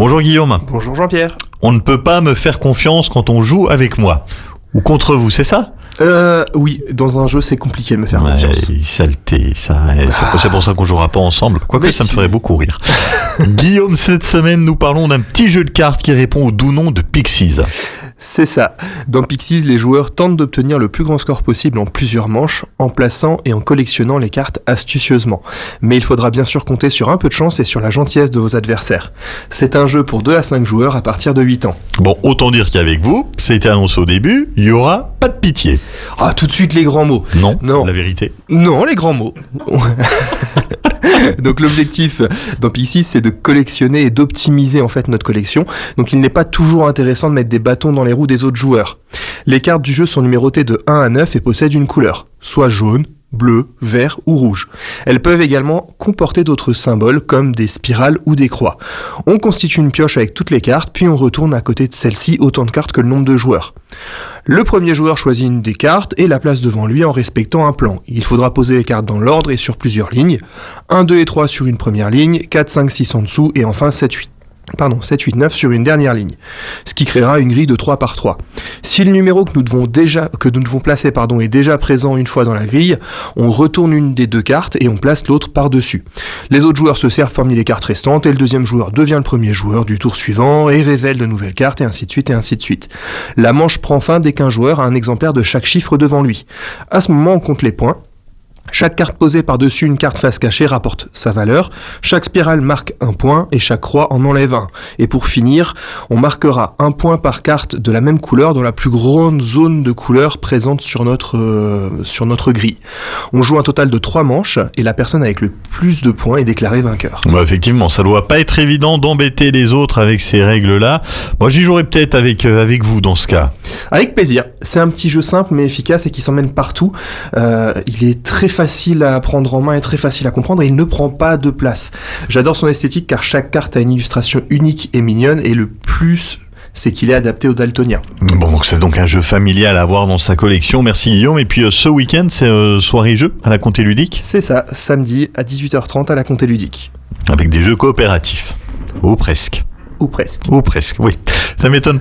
Bonjour Guillaume. Bonjour Jean-Pierre. On ne peut pas me faire confiance quand on joue avec moi. Ou contre vous, c'est ça ? Oui, dans un jeu c'est compliqué de me faire confiance. Saleté, ça. C'est pour ça qu'on jouera pas ensemble. Quoique Mais ça me si. ferait beaucoup rire. Guillaume, cette semaine, nous parlons d'un petit jeu de cartes qui répond au doux nom de Pixies. C'est ça. Dans Pixies, les joueurs tentent d'obtenir le plus grand score possible en plusieurs manches, en plaçant et en collectionnant les cartes astucieusement. Mais il faudra bien sûr compter sur un peu de chance et sur la gentillesse de vos adversaires. C'est un jeu pour 2 à 5 joueurs à partir de 8 ans. Bon, autant dire qu'avec vous, c'était annoncé au début, il y aura pas de pitié. Ah, tout de suite les grands mots. Non, Non. la vérité. Non, les grands mots. Donc l'objectif dans Pixies, c'est de collectionner et d'optimiser en fait notre collection. Donc il n'est pas toujours intéressant de mettre des bâtons dans les roues des autres joueurs. Les cartes du jeu sont numérotées de 1 à 9 et possèdent une couleur, soit jaune, bleu, vert ou rouge. Elles peuvent également comporter d'autres symboles comme des spirales ou des croix. On constitue une pioche avec toutes les cartes, puis on retourne à côté de celle-ci autant de cartes que le nombre de joueurs. Le premier joueur choisit une des cartes et la place devant lui en respectant un plan. Il faudra poser les cartes dans l'ordre et sur plusieurs lignes. 1, 2 et 3 sur une première ligne, 4, 5, 6 en dessous et enfin 7, 8, 9 sur une dernière ligne, ce qui créera une grille de 3 par 3. Si le numéro que nous devons placer est déjà présent une fois dans la grille, on retourne une des deux cartes et on place l'autre par-dessus. Les autres joueurs se servent parmi les cartes restantes et le deuxième joueur devient le premier joueur du tour suivant et révèle de nouvelles cartes et ainsi de suite et ainsi de suite. La manche prend fin dès qu'un joueur a un exemplaire de chaque chiffre devant lui. À ce moment, on compte les points. Chaque carte posée par-dessus une carte face cachée rapporte sa valeur, chaque spirale marque un point et chaque croix en enlève un. Et pour finir, on marquera un point par carte de la même couleur dans la plus grande zone de couleur présente sur notre grille. On joue un total de 3 manches et la personne avec le plus de points est déclarée vainqueur. Bah effectivement, ça doit pas être évident d'embêter les autres avec ces règles-là. Moi, j'y jouerai peut-être avec vous dans ce cas. Avec plaisir. C'est un petit jeu simple mais efficace et qui s'emmène partout. Il est très facile à prendre en main et très facile à comprendre et il ne prend pas de place. J'adore son esthétique car chaque carte a une illustration unique et mignonne et le plus c'est qu'il est adapté aux daltoniens. Bon, donc c'est donc un jeu familial à avoir dans sa collection. Merci Guillaume. Et puis ce week-end, c'est soirée jeu à la Comté Ludique. C'est ça, samedi à 18h30 à la Comté Ludique. Avec des jeux coopératifs. Ou presque. Ou presque. Ou presque, oui. Ça m'étonne pas.